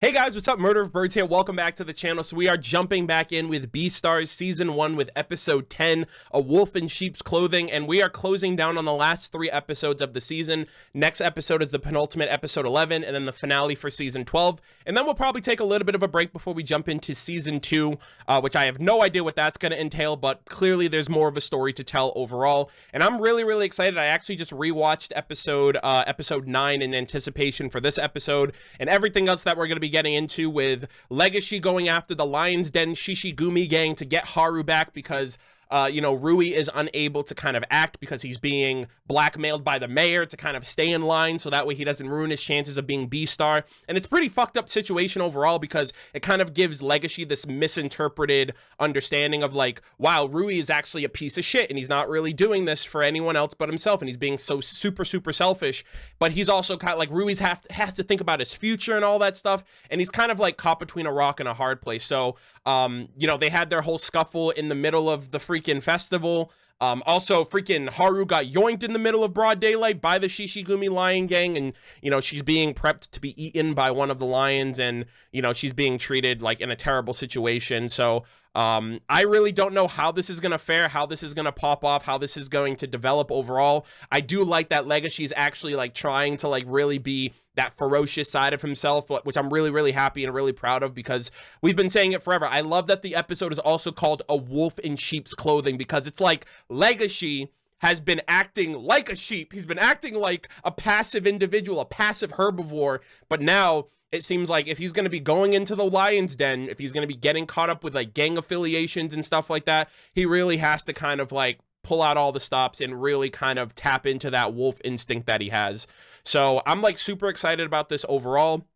Hey guys, what's up? Murder of Birds here. Welcome back to the channel. So we are jumping back in with Beastars Season 1 with Episode 10, A Wolf in Sheep's Clothing, and we are closing down on the last 3 episodes of the season. Next episode is the penultimate episode 11, and then the finale for Season 12, and then we'll probably take a little bit of a break before we jump into Season 2, which I have no idea what that's going to entail, but clearly there's more of a story to tell overall, and I'm really excited. I actually just rewatched episode 9 in anticipation for this episode, and everything else that we're going to be getting into with Legosi going after the Lion's Den Shishigumi gang to get Haru back because Rui is unable to kind of act because he's being blackmailed by the mayor to kind of stay in line so that way he doesn't ruin his chances of being Beastar. And it's a pretty fucked up situation overall because it kind of gives Legosi this misinterpreted understanding of like, wow, Rui is actually a piece of shit and he's not really doing this for anyone else but himself and he's being so super selfish. But he's also kind of like Rui's has to think about his future and all that stuff, and he's kind of like caught between a rock and a hard place. So they had their whole scuffle in the middle of the freaking festival. Also freaking Haru got yoinked in the middle of broad daylight by the Shishigumi lion gang, and she's being prepped to be eaten by one of the lions, and she's being treated like in a terrible situation. So I really don't know how this is gonna fare, how this is gonna pop off, how this is going to develop overall. I do like that Legosi is actually like trying to like really be that ferocious side of himself, which I'm really happy and really proud of because we've been saying it forever. I love that the episode is also called A Wolf in Sheep's Clothing because it's like Legosi has been acting like a sheep. He's been acting like a passive individual, a passive herbivore, but now it seems like if he's going to be going into the lion's den, if he's going to be getting caught up with like gang affiliations and stuff like that, he really has to kind of like pull out all the stops and really kind of tap into that wolf instinct that he has. So I'm like super excited about this overall.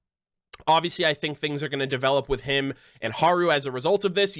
Obviously, I think things are going to develop with him and Haru as a result of this.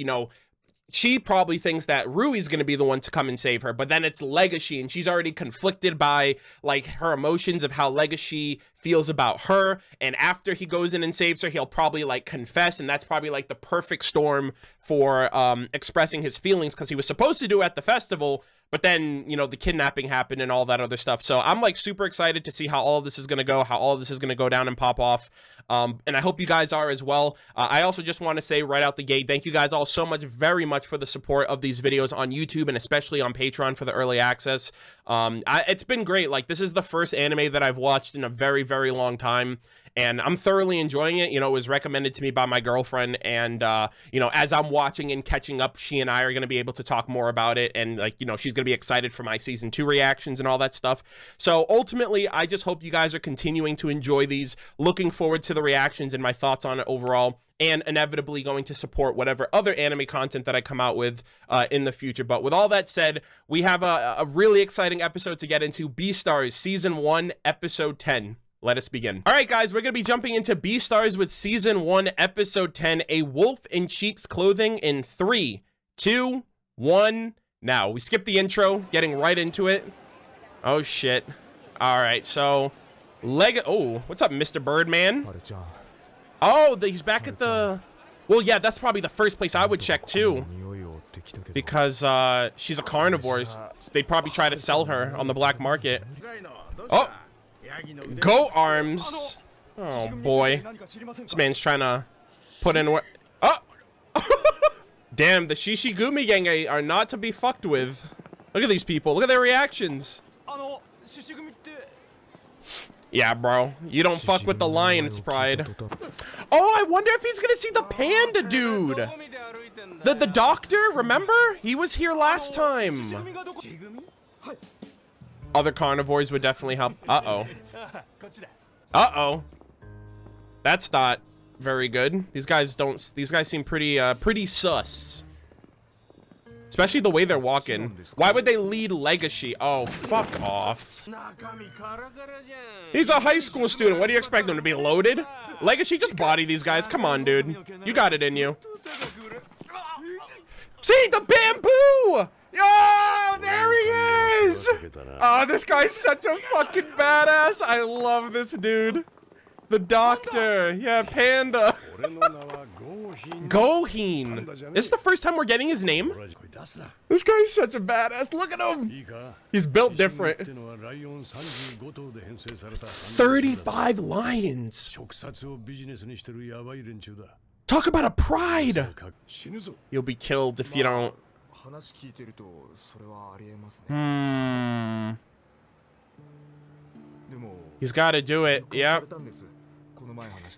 She probably thinks that Rui's going to be the one to come and save her, but then it's Legosi, and she's already conflicted by like her emotions of how Legosi feels about her. And after he goes in and saves her, he'll probably like confess, and that's probably like the perfect storm for expressing his feelings because he was supposed to do it at the festival, but then the kidnapping happened and all that other stuff. So I'm like super excited to see how all of this is going to go, how all of this is going to go down and pop off. And I hope you guys are as well. I also just want to say right out the gate, thank you guys all so much, very much for the support of these videos on YouTube and especially on Patreon for the early access. It's been great. Like, this is the first anime that I've watched in a very long time, and I'm thoroughly enjoying it. It was recommended to me by my girlfriend, and as I'm watching and catching up, she and I are going to be able to talk more about it, and like she's going to be excited for my season 2 reactions and all that stuff. So ultimately, I just hope you guys are continuing to enjoy these, looking forward to the reactions and my thoughts on it overall, and inevitably going to support whatever other anime content that I come out with in the future. But with all that said, we have a really exciting episode to get into. Beastars Season 1, Episode 10. Let us begin. All right, guys, we're going to be jumping into Beastars with Season 1, Episode 10, A Wolf in Sheep's Clothing in 3, 2, 1, now. We skipped the intro, getting right into it. Oh, shit. All right, so... Oh, what's up, Mr. Birdman? Oh, he's back at the... Well, yeah, that's probably the first place I would check, too. Because she's a carnivore. They'd probably try to sell her on the black market. Oh! Goat arms! Oh, boy. This man's trying to put in work. Oh! Damn, the Shishigumi gang are not to be fucked with. Look at these people. Look at their reactions. Yeah, bro. You don't fuck with the lion's pride. Oh, I wonder if he's gonna see the panda dude. The doctor, remember? He was here last time. Other carnivores would definitely help. Uh-oh. Uh-oh. That's not very good. These guys seem pretty sus. Especially the way they're walking. Why would they lead Legosi? Oh, fuck off. He's a high school student. What do you expect him to be loaded? Legosi, just body these guys. Come on, dude. You got it in you. See, the bamboo! Oh, there he is! Oh, this guy's such a fucking badass. I love this dude. The doctor. Yeah, Panda. Gouhin. This is the first time we're getting his name. This guy's such a badass. Look at him. He's built different. 35 lions. Talk about a pride. You'll be killed if you don't. He's got to do it. Yeah.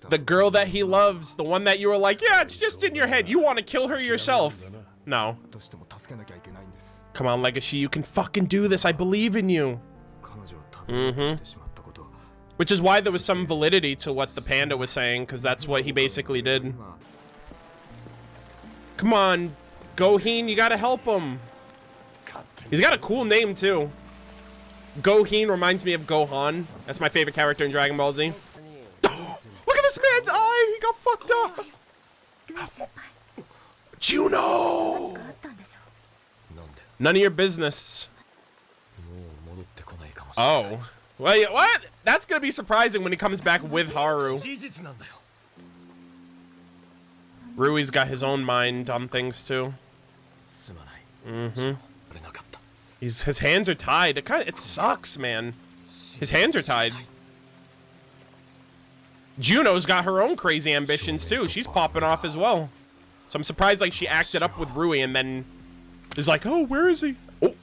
The girl that he loves, the one that you were like, yeah, it's just in your head. You want to kill her yourself. No. Come on, Legosi, you can fucking do this. I believe in you. Which is why there was some validity to what the panda was saying, because that's what he basically did. Come on, Gouhin, you gotta help him. He's got a cool name, too. Gouhin reminds me of Gouhin. That's my favorite character in Dragon Ball Z. Look at this man's eye! He got fucked up! Juno! None of your business. Oh. Wait, what? That's gonna be surprising when he comes back with Haru. Rui's got his own mind on things, too. His hands are tied. It sucks, man. His hands are tied. Juno's got her own crazy ambitions, too. She's popping off as well. So I'm surprised, like, she acted up with Rui and then is like, oh, where is he? Oh!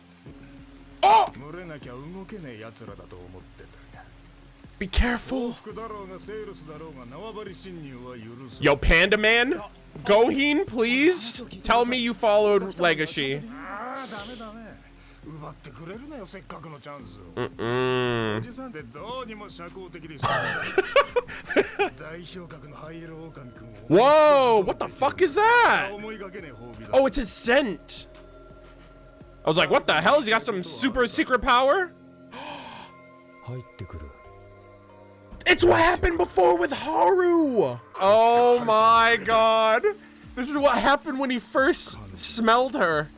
Oh! Be careful. Yo, Panda Man? Gouhin, please? Tell me you followed Legosi. Whoa, what the fuck is that? Oh, it's his scent. I was like, what the hell? Has he got some super secret power? It's what happened before with Haru. Oh my god. This is what happened when he first smelled her.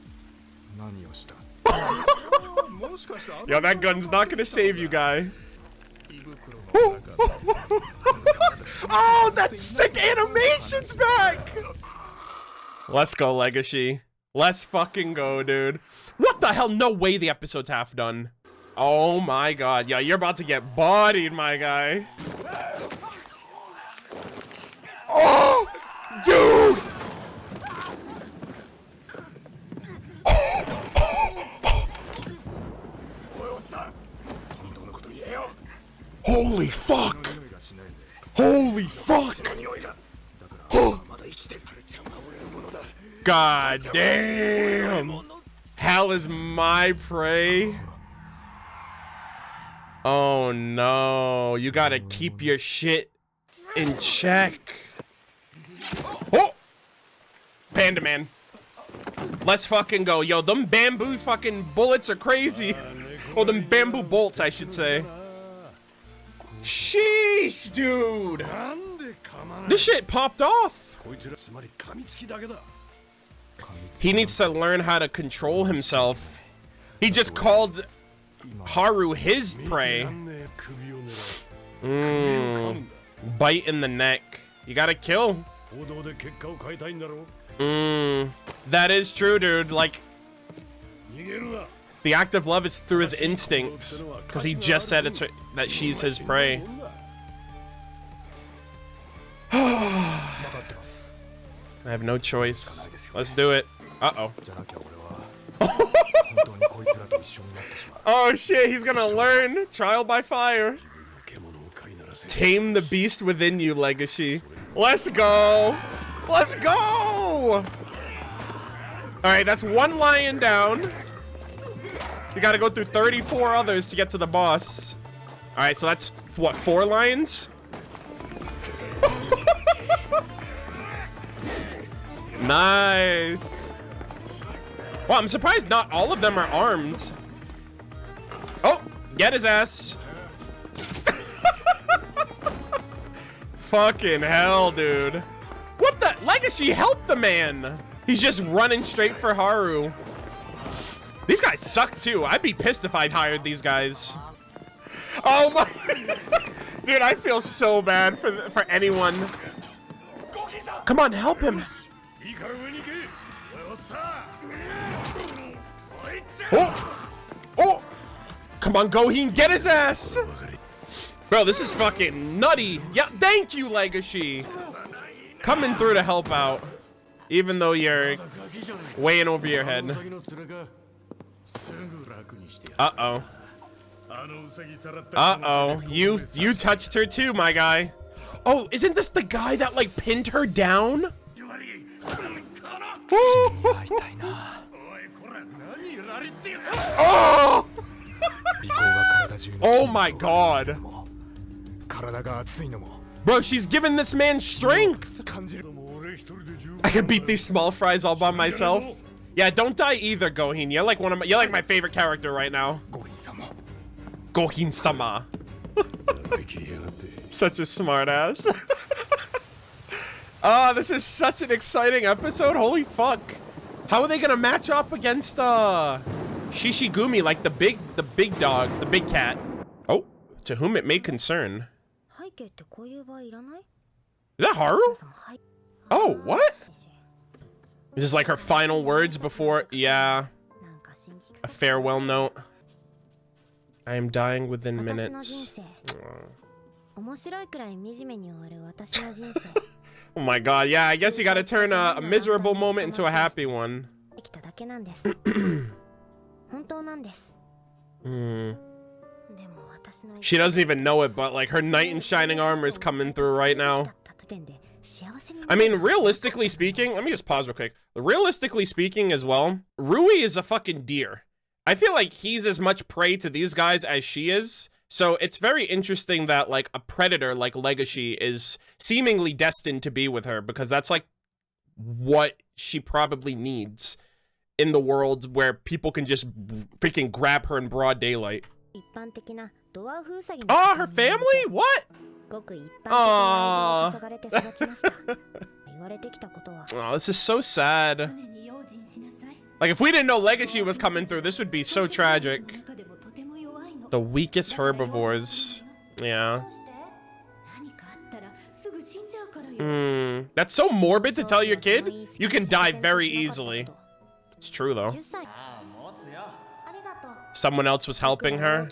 Yo, that gun's not gonna save you, guy. Oh, that sick animation's back! Let's go, Legosi. Let's fucking go, dude. What the hell? No way the episode's half done. Oh my god. Yo, you're about to get bodied, my guy. Oh! Dude! Holy fuck! Holy fuck! God damn! Hell is my prey. Oh no, you gotta keep your shit in check. Oh! Panda Man. Let's fucking go. Yo, them bamboo fucking bullets are crazy. Or them bamboo bolts, I should say. Sheesh, dude. This shit popped off. He needs to learn how to control himself. He just called Haru his prey. Bite in the neck. You gotta kill. That is true, dude. Like, the act of love is through his instincts, because he just said that she's his prey. I have no choice. Let's do it. Uh-oh. Oh shit, he's gonna learn trial by fire. Tame the beast within you, Legosi. Let's go. Let's go. Alright, that's one lion down. You gotta go through 34 others to get to the boss. Alright, so that's, what, 4 lions? Nice. Well, I'm surprised not all of them are armed. Oh, get his ass. Fucking hell, dude. What the? Legosi, help the man. He's just running straight for Haru. These guys suck too. I'd be pissed if I'd hired these guys. Oh my. Dude, I feel so bad for anyone. Come on, help him. Oh! Oh! Come on, Gouhin, get his ass! Bro, this is fucking nutty. Yeah, thank you, Legosi. Coming through to help out. Even though you're way in over your head. Uh-oh. Uh-oh. You touched her too, my guy. Oh, isn't this the guy that, like, pinned her down? Oh! Oh my god. Bro, she's giving this man strength. I can beat these small fries all by myself. Yeah, don't die either, Gouhin. You're like you're like my favorite character right now. Gouhin-sama. Such a smart ass. This is such an exciting episode. Holy fuck. How are they gonna match up against Shishigumi, like the big dog, the big cat? Oh, to whom it may concern. Is that Haru? Oh, what? Is this like her final words before? Yeah. A farewell note. I am dying within minutes. Oh my god, yeah, I guess you gotta turn a miserable moment into a happy one. She doesn't even know it, but like her knight in shining armor is coming through right now. I mean, realistically speaking, let me just pause real quick. Realistically speaking as well, Rui is a fucking deer. I feel like he's as much prey to these guys as she is. So it's very interesting that like a predator like Legosi is seemingly destined to be with her, because that's like what she probably needs in the world where people can just freaking grab her in broad daylight. Oh, her family? What? Aww. Oh, this is so sad. Like, if we didn't know Legosi was coming through, this would be so tragic. The weakest herbivores. Yeah. That's so morbid to tell your kid. You can die very easily. It's true, though. Someone else was helping her.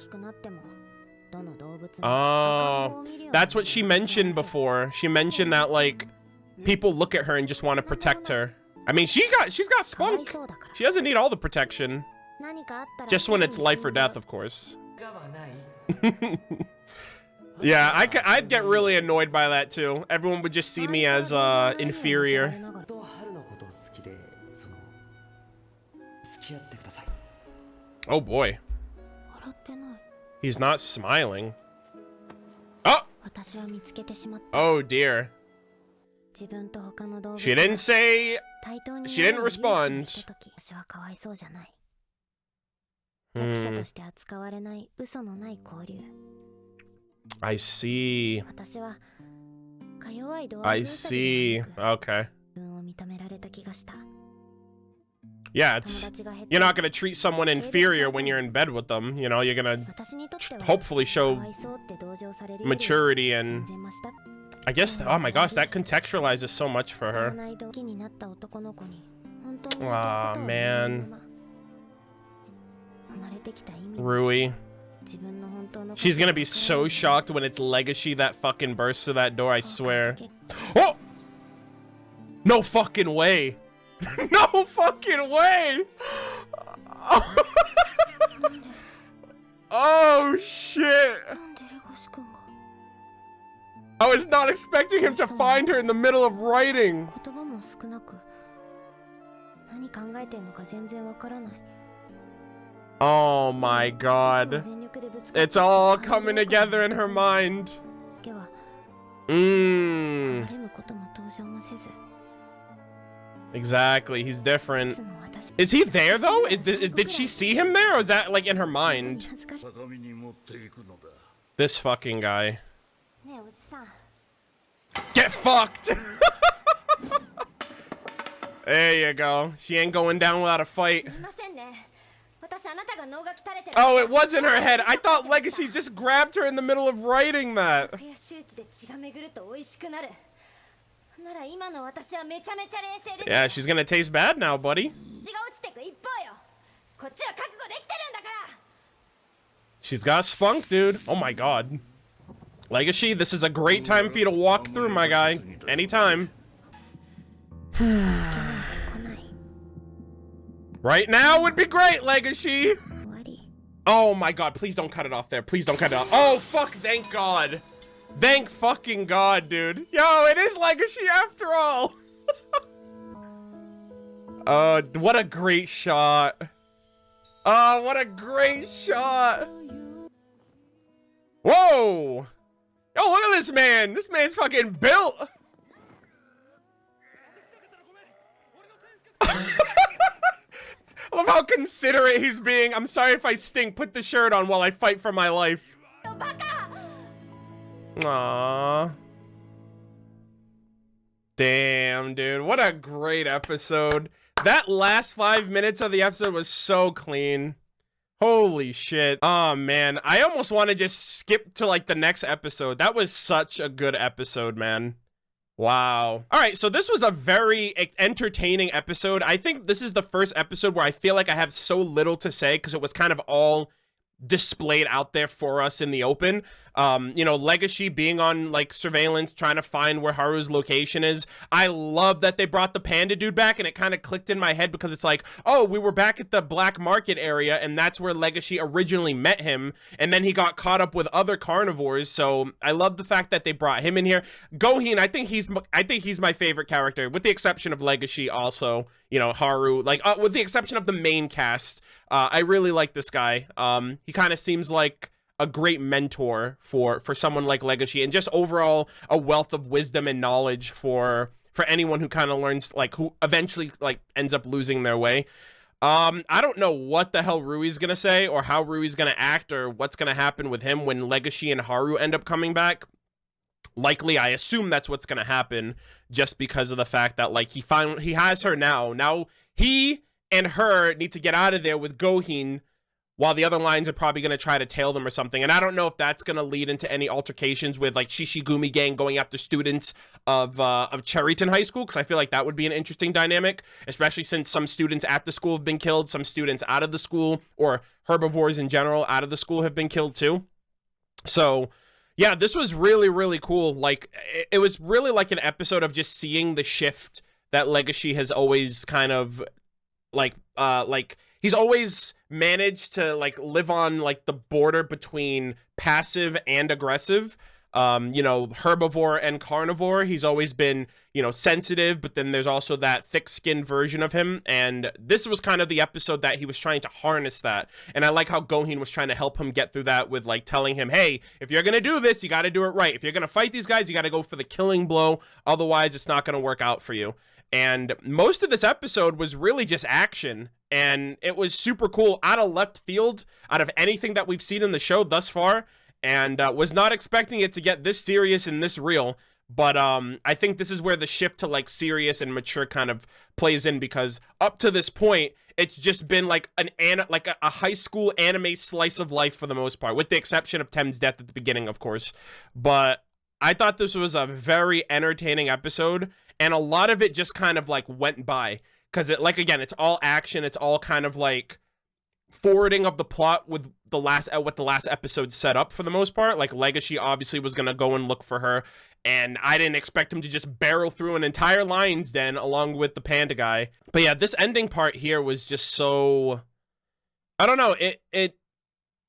Oh, that's what she mentioned before. She mentioned that, like, people look at her and just want to protect her. I mean, she's got spunk. She doesn't need all the protection. Just when it's life or death, of course. Yeah, I'd get really annoyed by that too. Everyone would just see me as inferior. Oh boy. He's not smiling. Oh! Oh dear. She didn't say... She didn't respond. I see. I see. Okay. Yeah, you're not gonna treat someone inferior when you're in bed with them. You know, you're gonna hopefully show maturity and... I guess, oh my gosh, that contextualizes so much for her. Aw, man. Rui. She's gonna be so shocked when it's Legosi that fucking bursts through that door, I swear. Oh! No fucking way! No fucking way! Oh shit! I was not expecting him to find her in the middle of writing. Oh my god. It's all coming together in her mind. Exactly, he's different. Is he there though? Did she see him there, or is that like in her mind? This fucking guy. Get fucked! There you go. She ain't going down without a fight. Oh, it was in her head. I thought Legosi just grabbed her in the middle of writing that. Yeah, she's gonna taste bad now, buddy. She's got spunk, dude. Oh my god. Legosi, this is a great time for you to walk through, my guy. Anytime. Right now would be great, Legosi. Oh my god, please don't cut it off there. Please don't cut it off. Oh, fuck, thank god. Thank fucking god, dude. Yo, it is Legosi after all. What a great shot. Oh, what a great shot. Whoa. Yo, look at this man. This man's fucking built. I love how considerate he's being. I'm sorry if I stink. Put the shirt on while I fight for my life. Aww. Damn, dude. What a great episode. That last 5 minutes of the episode was so clean. Holy shit. Oh, man. I almost want to just skip to, like, the next episode. That was such a good episode, man. Wow. All right, so this was a very entertaining episode. I think this is the first episode where I feel like I have so little to say because it was kind of all displayed out there for us in the open. You know, Legosi being on like surveillance, trying to find where Haru's location is. I love that they brought the panda dude back, and it kind of clicked in my head because it's like, oh, we were back at the black market area, and that's where Legosi originally met him, and then he got caught up with other carnivores. So I love the fact that they brought him in here. Gouhin, I think he's my favorite character, with the exception of Legosi. Also, you know, Haru, like with the exception of the main cast. I really like this guy. He kind of seems like a great mentor for someone like Legosi, and just overall a wealth of wisdom and knowledge for anyone who kind of learns, like, who eventually like ends up losing their way. I don't know what the hell Rui's gonna say, or how Rui's gonna act, or what's gonna happen with him when Legosi and Haru end up coming back. Likely, I assume that's what's gonna happen, just because of the fact that, like, he has her now. Now he and her need to get out of there with Gouhin, while the other lines are probably going to try to tail them or something. And I don't know if that's going to lead into any altercations with, like, Shishigumi gang going after students of Cheriton High School, because I feel like that would be an interesting dynamic, especially since some students at the school have been killed, some students out of the school, or herbivores in general out of the school, have been killed too. So yeah, this was really, really cool. Like, it was really like an episode of just seeing the shift that Legosi has always kind of like he's always managed to, like, live on, like, the border between passive and aggressive. You know, herbivore and carnivore. He's always been, you know, sensitive, but then there's also that thick-skinned version of him, and this was kind of the episode that he was trying to harness that. And I like how Gouhin was trying to help him get through that with, like, telling him, hey, if you're gonna do this, you gotta do it right. If you're gonna fight these guys, you gotta go for the killing blow, otherwise it's not gonna work out for you. And most of this episode was really just action, and it was super cool, out of left field, out of anything that we've seen in the show thus far, and was not expecting it to get this serious and this real. But I think this is where the shift to, like, serious and mature kind of plays in, because up to this point, it's just been like a high school anime slice of life for the most part, with the exception of Tem's death at the beginning, of course. But I thought this was a very entertaining episode, and a lot of it just kind of, like, went by, because it, like, again, it's all action, it's all kind of like forwarding of the plot with what the last episode set up for the most part. Like, Legosi obviously was gonna go and look for her, and I didn't expect him to just barrel through an entire lion's den along with the panda guy. But yeah, this ending part here was just so, I don't know,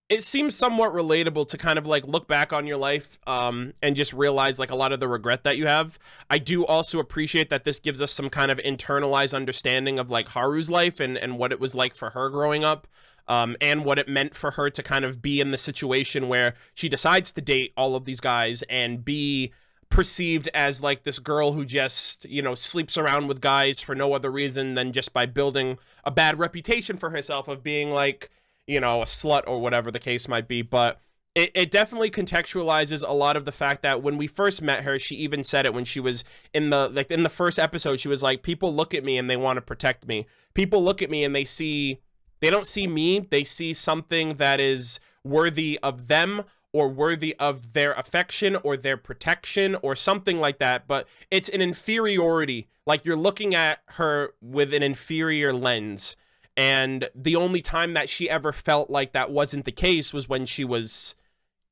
it seems somewhat relatable to kind of, like, look back on your life and just realize, like, a lot of the regret that you have. I do also appreciate that this gives us some kind of internalized understanding of, like, Haru's life and what it was like for her growing up, and what it meant for her to kind of be in the situation where she decides to date all of these guys and be perceived as, like, this girl who just, you know, sleeps around with guys for no other reason than just by building a bad reputation for herself of being, like, you know, a slut or whatever the case might be. But it definitely contextualizes a lot of the fact that when we first met her, she even said it when she was in the first episode, she was like, people look at me and they want to protect me. People look at me and they see They don't see me. They see something that is worthy of them or worthy of their affection or their protection or something like that. But it's an inferiority. Like, you're looking at her with an inferior lens. And the only time that she ever felt like that wasn't the case was when she was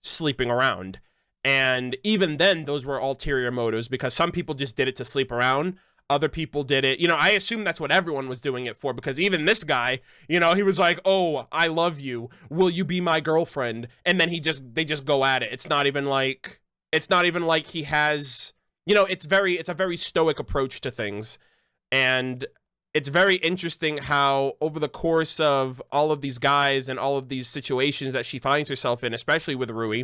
sleeping around. And even then, those were ulterior motives, because some people just did it to sleep around. Other people did it, you know, I assume that's what everyone was doing it for, because even this guy, you know, he was like, oh, I love you. Will you be my girlfriend? And then they just go at it. It's not even like he has, you know, it's a very stoic approach to things. And it's very interesting how over the course of all of these guys and all of these situations that she finds herself in, especially with Rui,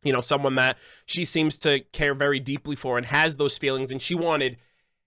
you know, someone that she seems to care very deeply for and has those feelings, and she wanted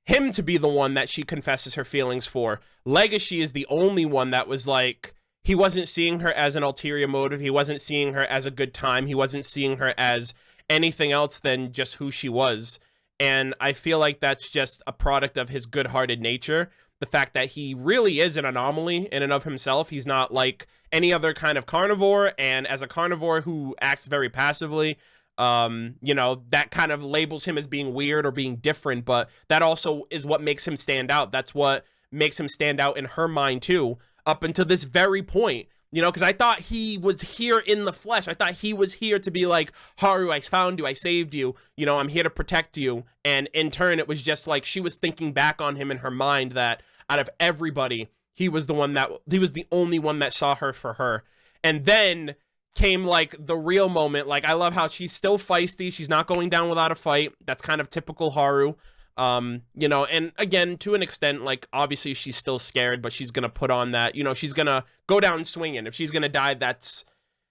him to be the one that she confesses her feelings for. Legosi is the only one that was like, he wasn't seeing her as an ulterior motive. He wasn't seeing her as a good time. He wasn't seeing her as anything else than just who she was. And I feel like that's just a product of his good-hearted nature. The fact that he really is an anomaly in and of himself. He's not like any other kind of carnivore. And as a carnivore who acts very passively, you know, that kind of labels him as being weird or being different, but that also is what makes him stand out. That's what makes him stand out in her mind too, up until this very point, you know, because I thought he was here in the flesh. I thought he was here to be like, Haru, I found you, I saved you, you know, I'm here to protect you. And in turn, it was just like she was thinking back on him in her mind that out of everybody, he was the only one that saw her for her. And then came like the real moment. Like, I love how she's still feisty. She's not going down without a fight. That's kind of typical Haru. You know, and again, to an extent, like, obviously she's still scared, but she's gonna put on that, you know, she's gonna go down swinging. If she's gonna die,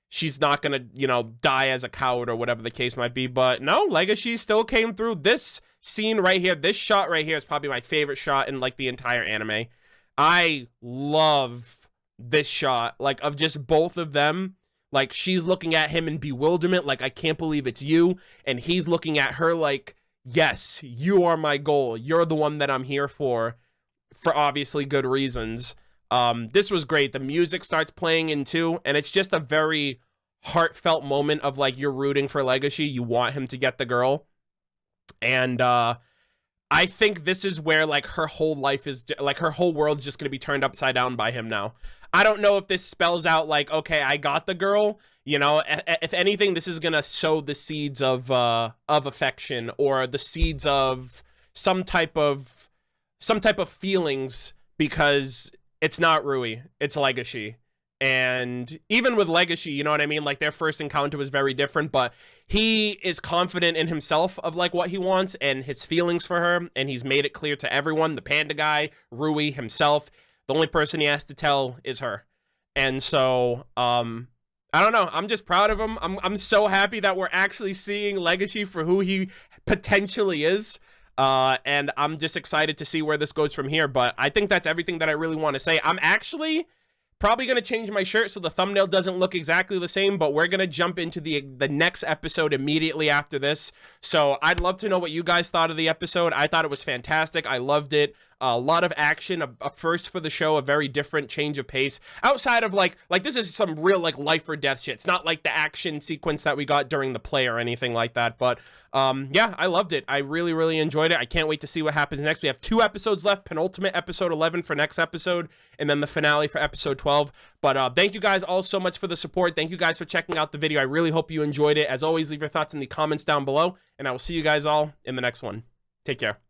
she's not gonna, you know, die as a coward or whatever the case might be. But no, Legosi still came through. This scene right here, this shot right here is probably my favorite shot in like the entire anime. I love this shot, like, of just both of them. Like, she's looking at him in bewilderment, like, I can't believe it's you. And he's looking at her like, yes, you are my goal. You're the one that I'm here for obviously good reasons. This was great. The music starts playing in too, and it's just a very heartfelt moment of, like, you're rooting for Legosi. You want him to get the girl. And I think this is where, like, her whole life is, like, her whole world's just going to be turned upside down by him now. I don't know if this spells out, like, okay, I got the girl, you know. If anything, this is going to sow the seeds of affection, or the seeds of some type of feelings, because it's not Rui, it's Legosi. And even with Legosi, you know what I mean? Like, their first encounter was very different, but he is confident in himself of, like, what he wants and his feelings for her. And he's made it clear to everyone, the panda guy, Rui himself. The only person he has to tell is her. And so, I don't know. I'm just proud of him. I'm so happy that we're actually seeing Legosi for who he potentially is. And I'm just excited to see where this goes from here. But I think that's everything that I really want to say. I'm actually probably going to change my shirt so the thumbnail doesn't look exactly the same, but we're going to jump into the next episode immediately after this. So I'd love to know what you guys thought of the episode. I thought it was fantastic. I loved it. A lot of action, a first for the show, a very different change of pace. Outside of, like this is some real, like, life or death shit. It's not like the action sequence that we got during the play or anything like that. But yeah, I loved it. I really, really enjoyed it. I can't wait to see what happens next. We have 2 episodes left, penultimate episode 11 for next episode, and then the finale for episode 12. But thank you guys all so much for the support. Thank you guys for checking out the video. I really hope you enjoyed it. As always, leave your thoughts in the comments down below, and I will see you guys all in the next one. Take care.